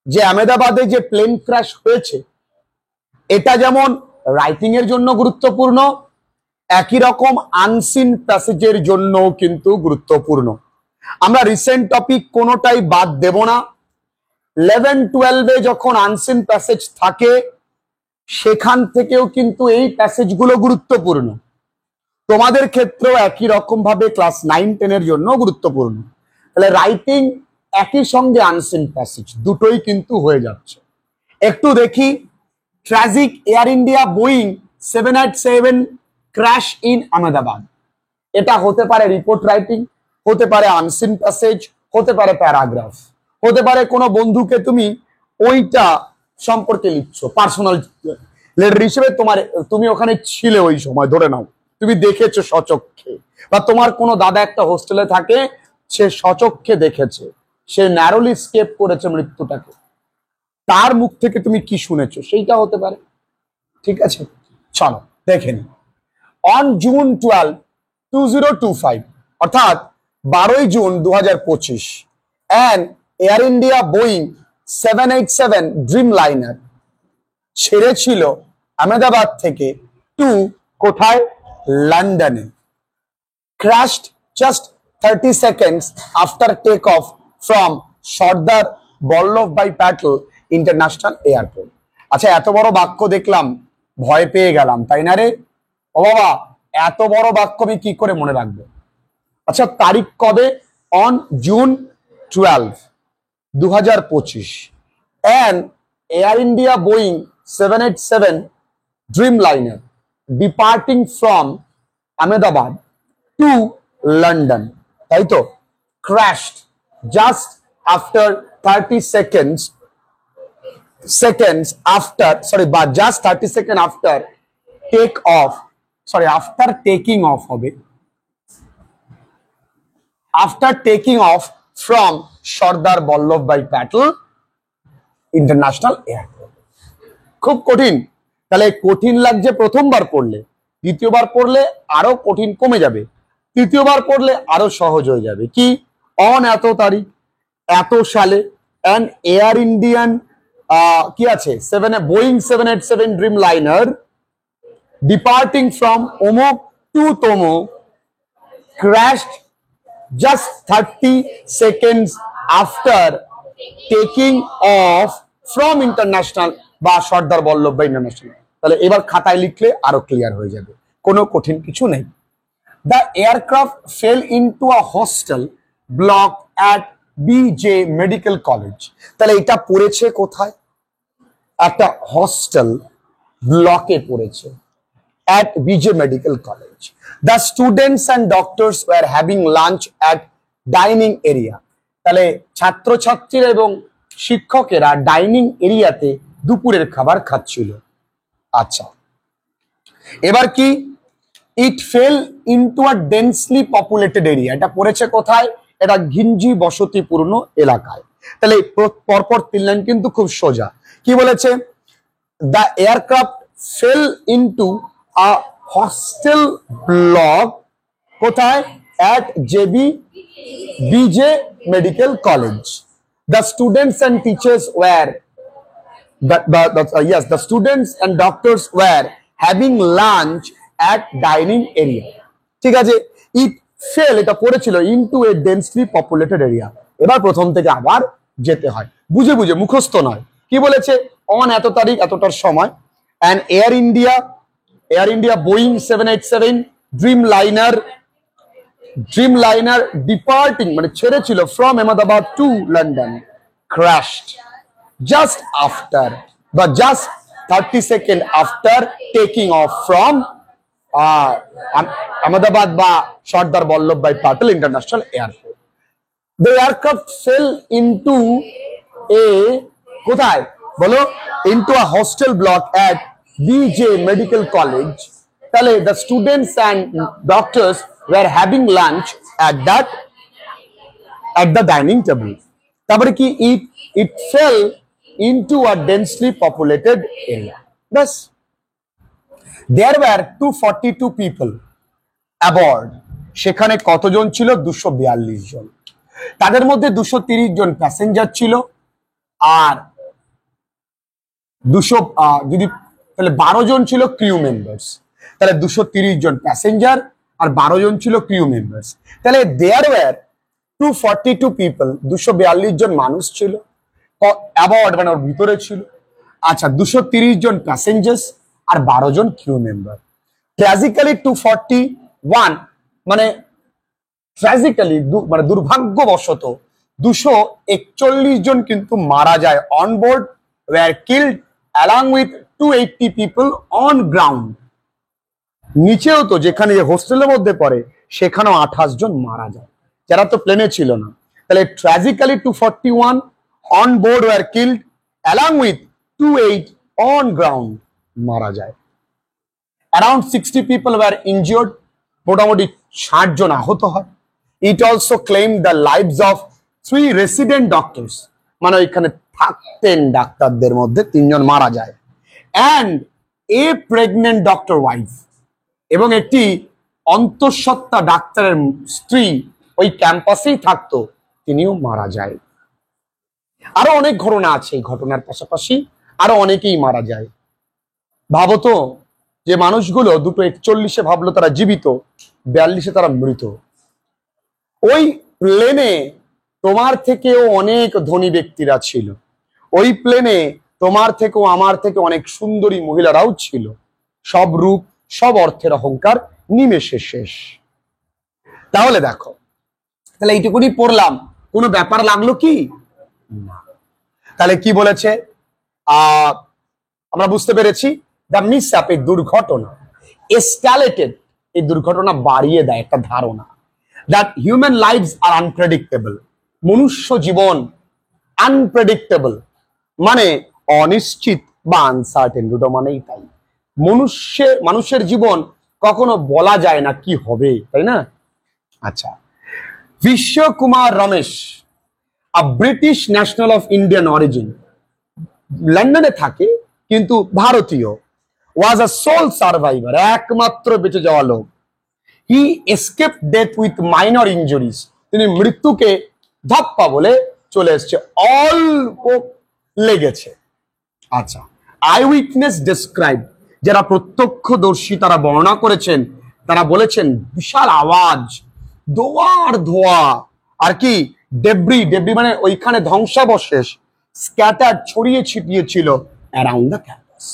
যে আহমেদাবাদে যে plane crash হয়েছে এটা যেমন রাইটিং এর জন্য গুরুত্বপূর্ণ, একই রকম আনসিন প্যাসেজের জন্য কিন্তু গুরুত্বপূর্ণ। আমরা রিসেন্ট টপিক কোনোটাই বাদ দেব না। 11-12 যখন আনসিন প্যাসেজ থাকে সেখান থেকেও কিন্তু এই প্যাসেজগুলো গুরুত্বপূর্ণ। তোমাদের ক্ষেত্রেও একই রকম ভাবে ক্লাস 9-10 জন্য গুরুত্বপূর্ণ। তাহলে রাইটিং একই সঙ্গে আনসিন প্যাসেজ দুটোই কিন্তু হয়ে যাচ্ছে। একটু দেখি, tragic air India Boeing 787 crash in Ahmedabad. এটা হতে পারে রিপোর্ট রাইটিং, হতে পারে আনসিন প্যাসেজ, হতে পারে প্যারাগ্রাফ, হতে পারে কোনো বন্ধুকে তুমি ওইটা সম্পর্কে লিখছো পার্সোনাল লেটার হিসেবে, তুমি ওখানে ছিলে ওই সময়, ধরে নাও তুমি দেখেছো সচক্ষে, বা তোমার কোনো দাদা একটা হোস্টেলে থাকে, সে সচক্ষে দেখেছে, সে ন্যারোলি স্কেপ করেছে মৃত্যুটাকে, তার মুখ থেকে তুমি কি শুনেছো সেইটা হতে পারে। ঠিক আছে, চলো দেখে নি। অন জুন 12, 2025 অর্থাৎ 12 June 2025 and air India Boeing 787 dream liner ছেড়েছিল আহমেদাবাদ থেকে টু কোথায়, লন্ডনে। crashed just 30 seconds after takeoff from Sardar Vallabhbhai Patel international airport. আচ্ছা, এত বড় বাক্য দেখলাম ভয় পেয়ে গেলাম, তাই না রে? ও বাবা, এত বড় বাক্য আমি কি করে মনে রাখবো? আচ্ছা, তারিখ কবে? On June 12, 2025 and air India Boeing 787 dream liner departing from Ahmedabad to London, তাই তো, crashed just after 30 seconds after, but just 30 seconds after after taking off হবে, after taking off from Sardar Vallabhbhai Patel international airport. খুব কঠিন। তাহলে কঠিন লাগছে প্রথমবার পড়লে, দ্বিতীয়বার পড়লে আরো কঠিন কমে যাবে, তৃতীয়বার পড়লে আরো সহজ হয়ে যাবে। কি, অন এত তারিখ এত সালে অ্যান্ড এয়ার ইন্ডিয়ান কি আছে Boeing 787 dream liner departing from অমুক টু তমুক crashed just 30 seconds after taking off from international বা সর্দার বল্লভভাই ইন্টারন্যাশনাল। তাহলে এবার খাতায় লিখলে আরো ক্লিয়ার হয়ে যাবে, কোনো কঠিন কিছু নেই। The aircraft fell into a hostel block at BJ Medical College. তাহলে এটা পড়েছে কোথায়? একটা হস্টেল ব্লকে পড়েছে, at BJ Medical College. The students and doctors were having lunch at dining area. তাহলে ছাত্রছাত্রীরা এবং শিক্ষকেরা ডাইনিং এরিয়াতে দুপুরের খাবার খাচ্ছিল। আচ্ছা, এবার কি, it fell into a densely populated area. এটা পড়েছে কোথায়? এটা ঘিঞ্জি বসতিপূর্ণ এলাকায়। তাহলে পরপর 3 লাইন কিন্তু খুব সোজা। কি বলেছে? The aircraft fail into a hostel block কোথায়? at BJ Medical College. The students and teachers were the students and doctors were having lunch at dining area. ঠিক আছে, it fell এটা পড়েছিল into a densely populated area। এবার প্রথম থেকে আবার যেতে হয়, বুঝে বুঝে, মুখস্থ নয়। কি বলেছে? অন এত তারিখ এতটার সময় and air India Boeing 787 dream liner departing মানে ছেড়েছিল from Ahmedabad to London crashed just 30 seconds after taking off from Ahmedabad বা Sardar Vallabhbhai Patel international airport. The aircraft fell into a কোথায় বলো? into a hostel block at BJ Medical College. তাহলে the students and doctors were having lunch at the dining table. তারপরে কি, it fell into a densely populated area. Thus, there were 242 people aboard. সেখানে কতজন ছিল? 242 জন। তাদের মধ্যে 230 জন passenger ছিল আর যদি তাহলে 12 জন ছিল ক্রিউ মেম্বার্স, তাহলে 230 জন প্যাসেঞ্জার আর 12 জন ছিল ক্রিউ মেম্বার্স, তাহলে দেয়ার ওয়ার 242 পিপল, 242 জন মানুষ ছিল অ্যাবাউট, মানে ওর ভিতরে ছিল। আচ্ছা, 230 জন প্যাসেঞ্জার্স আর 12 জন ক্রিউ মেম্বার। ট্র্যাজিক্যালি 241, মানে ট্র্যাজিক্যালি মানে দুর্ভাগ্যবশত 241 জন কিন্তু মারা যায়। On board were killed along with 280 people on ground. নিচেও তো যেখানে হোস্টেলের মধ্যে পড়ে সেখানেও 28 জন মারা যায়, যারা তো প্লেনে ছিল না। তাহলে tragically 241 on board were killed along with 28 on ground, মারা যায়। অ্যারাউন্ড 60 পিপল ওয়্যার ইনজিওর্ড, মোটামুটি 60 জন আহত হয়। It also claim the lives of 3 resident doctors, মানে ওইখানে থাকতেন ডাক্তারদের মধ্যে 3 জন মারা যায়। And a pregnant doctor wife, এবং একটি অন্তঃসত্ত্বা ডাক্তারের স্ত্রী ওই ক্যাম্পাসেই থাকতো, তিনিও মারা যায়। আরো অনেক ঘটনা আছে, এই ঘটনার পাশাপাশি আরো অনেকেই মারা যায়। ভাবো তো, যে মানুষগুলো 241 ভাবলো তারা জীবিত, 42 তারা মৃত। ওই প্লেনে তোমার থেকেও অনেক ধনী ব্যক্তিরা ছিল, ওই প্লেনে তোমার থেকেও আমার থেকে অনেক সুন্দরী মহিলারাও ছিল। সব রূপ, সব অর্থের অহংকার নিমেষে শেষ। তাহলে দেখো, তাহলে এইটুকুনি পড়লাম, কোনো ব্যাপার লাগলো কি? তাহলে কি বলেছে? আমরা বুঝতে পেরেছি দ্য মিসহ্যাপ, এই দুর্ঘটনা, এসক্যালেটেড, এই দুর্ঘটনা বাড়িয়ে দেয় একটা ধারণা, that human lives are unpredictable, মনুষ্য জীবন আনপ্রেডিক্টেবল, মানে অনিশ্চিত বা আনসার্টেন, দুটো মানেই তাই। মানুষের জীবন কখনো বলা যায় না কি হবে, তাই না? আচ্ছা, Vishwakumar Ramesh, a British national of Indian origin, লন্ডনে থাকে কিন্তু ভারতীয়, ওয়াজ আ সোল সার্ভাইভার, একমাত্র বেঁচে যাওয়া লোক। He escape death with minor injuries, তিনি মৃত্যুকে ধাপ্পা বলে চলে এসছে, অল্প লেগেছে। আচ্ছা, আই উইটনেস ডেসক্রাইব, যারা প্রত্যক্ষদর্শী তারা বর্ণনা করেছেন, তারা বলেছেন বিশাল আওয়াজ, ধোঁয়ার ধোঁয়া, আর কি ডেব্রি, ডেব্রি মানে ওইখানে ধ্বংসাবশেষ, স্ক্যাটার, ছড়িয়ে ছিটিয়ে ছিল অ্যারাউন্ড দ্য ক্যাম্পাস।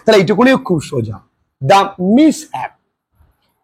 তাহলে এইটুকুনি খুব সোজা। The mishap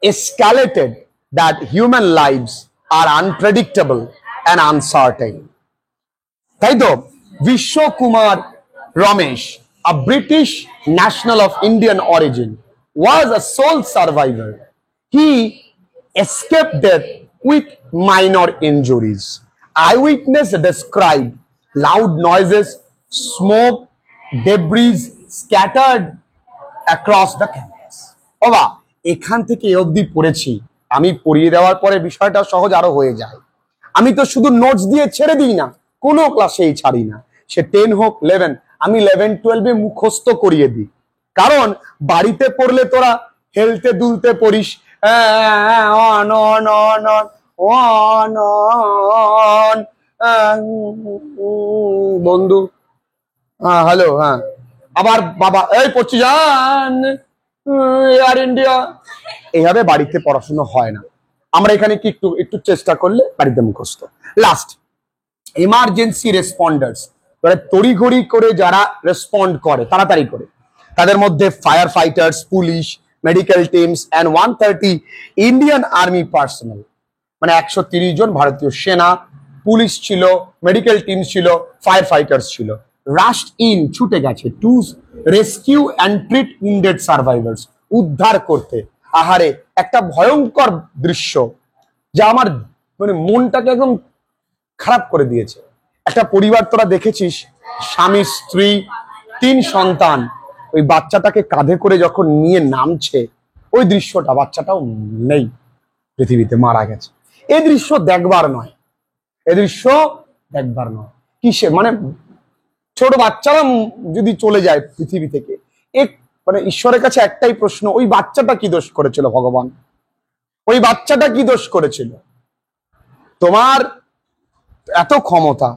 escalated that human lives are unpredictable and uncertain. তাই তো Biswakumar Ramesh, a British national of Indian origin, was a sole survivor. He escaped death with minor injuries. Eyewitness described loud noises, smoke, debris scattered across the campus. বাবা, এখান থেকে এ অবধি পড়েছি, আমি পড়িয়ে দেওয়ার পরে বিষয়টা সহজ আরো হয়ে যায়। আমি তো শুধু নোটস দিয়ে ছেড়ে দিই না, কোনো ক্লাসেই ছাড়ি না, সে 10 হোক 11, আমি 11-12 মুখস্থ করিয়ে দিই। কারণ বাড়িতে পড়লে তোরা হেলতে দুলতে পড়িস, বন্ধু, হ্যালো, হ্যাঁ, আবার বাবা এই পড়ছি জান এয়ার ইন্ডিয়া, এইভাবে বাড়িতে পড়াশোনা হয় না। আমরা এখানে কি একটু একটু চেষ্টা করলে বাড়িতে মুখস্থ। লাস্ট, এমার্জেন্সি রেসপন্ডার্স, তড়িঘড়ি করে যারা রেসপন্ড করে তাড়াতাড়ি করে, তাদের মধ্যে fire fighters, police, medical teams and 130 Indian army personal, মানে 130 জন ভারতীয় সেনা, পুলিশ ছিল, মেডিকেল টিম ছিল, ফায়ার ফাইটার্স ছিল, রাশড ইন, ছুটে গেছে, to rescue and treat winded survivors, উদ্ধার করতে। আহারে, একটা ভয়ঙ্কর দৃশ্য যা আমার মানে মনটাকে একদম খারাপ করে দিয়েছে। একটা পরিবার তোরা দেখেছিস, স্বামী, স্ত্রী, 3 সন্তান, ওই বাচ্চাটাকে কাঁধে করে যখন নিয়ে নামছে, ওই দৃশ্যটা, বাচ্চাটাও নেই পৃথিবীতে, মারা গেছে। এই দৃশ্য দেখবার নয়, এই দৃশ্য দেখবার নয়। কিসে মানে ছোট বাচ্চারা যদি চলে যায় পৃথিবী থেকে, মানে ঈশ্বরের কাছে একটাই প্রশ্ন, ওই বাচ্চাটা কি দোষ করেছিল ভগবান? ওই বাচ্চাটা কি দোষ করেছিল? তোমার এত ক্ষমতা,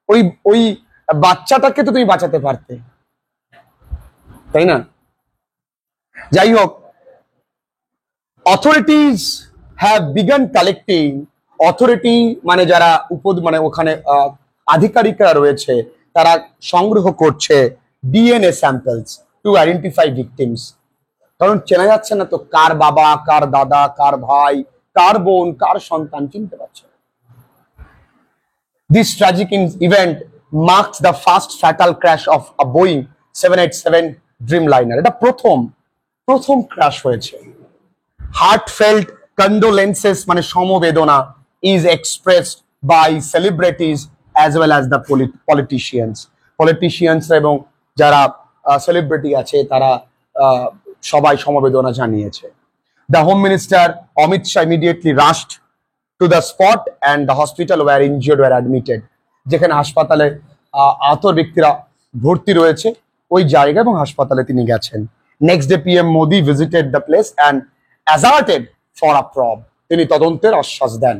ওই ওই বাচ্চাটাকে তো তুমি বাঁচাতে পারতে, তাই না? যাই হোক, authorities have began collecting, authority মানে যারা মানে ওখানে আধিকারিকরা রয়েছে তারা সংগ্রহ করছে DNA samples to identify victims. কারণ চেনা যাচ্ছে না তো কার বাবা, কার দাদা, কার ভাই, কার বোন, কার সন্তান চিনতে পারছে না। This tragic event marks the first fatal crash of a Boeing 787 Dreamliner. এটা প্রথম ক্র্যাশ হয়েছে। Heartfelt condolences মানে সমবেদনা is expressed by celebrities as well as the politicians. Politicians এবং যারা সেলিব্রিটি আছে তারা সবাই সমবেদনা জানিয়েছে। The Home Minister Amit Shah immediately rushed to the spot and the hospital where injured were admitted. যেখানে হাসপাতালে আহত ব্যক্তিরা ভর্তি রয়েছে ওই জায়গা এবং হাসপাতালে তিনি গেছেন। Next day PM Modi visited the place and asserted for a probe. তিনি তদন্তের আশ্বাস দেন।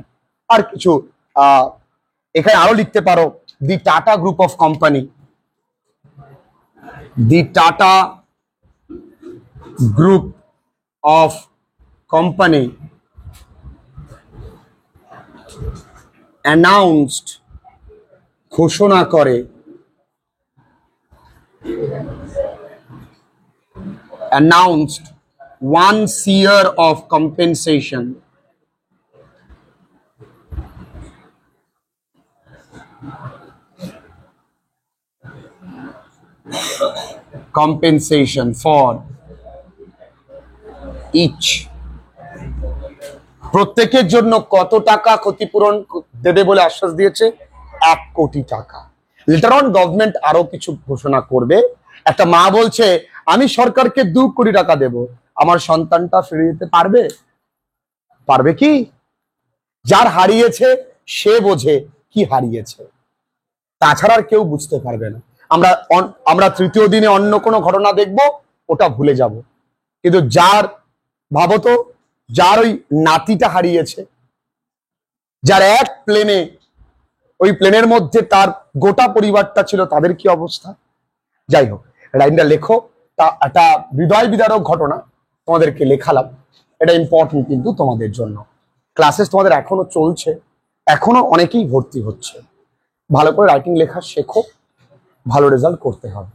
আর কিছু এখানে আরো লিখতে পারো, the Tata group of company, the Tata group of company announced ঘোষণা করে announced 1 year of compensation for each। প্রত্যেকের জন্য কত টাকা ক্ষতিপূরণ দেবে বলে আশ্বাস দিয়েছে? 1 কোটি টাকা। লেটার অন গভর্নমেন্ট আরো কিছু ঘোষণা করবে। একটা মা বলছে আমি সরকারকে 2 কোটি টাকা দেব, আমার সন্তানটা ফিরিয়ে দিতে পারবে কি? যার হারিয়েছে সে বোঝে কি হারিয়েছে, তাছাড়া আর কেউ বুঝতে পারবে না। আমরা তৃতীয় দিনে অন্য কোনো ঘটনা দেখব, ওটা ভুলে যাব। কিন্তু ভাবতো যার ওই নাতিটা হারিয়েছে, যার এক প্লেনে, ওই প্লেনের মধ্যে তার গোটা পরিবারটা ছিল, তাদের কি অবস্থা? যাই হোক, লাইনটা লেখো। তা একটা হৃদয় বিদারক ঘটনা তোমাদেরকে লেখালাম, এটা ইম্পর্টেন্ট কিন্তু তোমাদের জন্য। ক্লাসেস তোমাদের এখনো চলছে, এখনো অনেকেই ভর্তি হচ্ছে। ভালো করে রাইটিং লেখা শেখো, ভালো রেজাল্ট করতে হবে।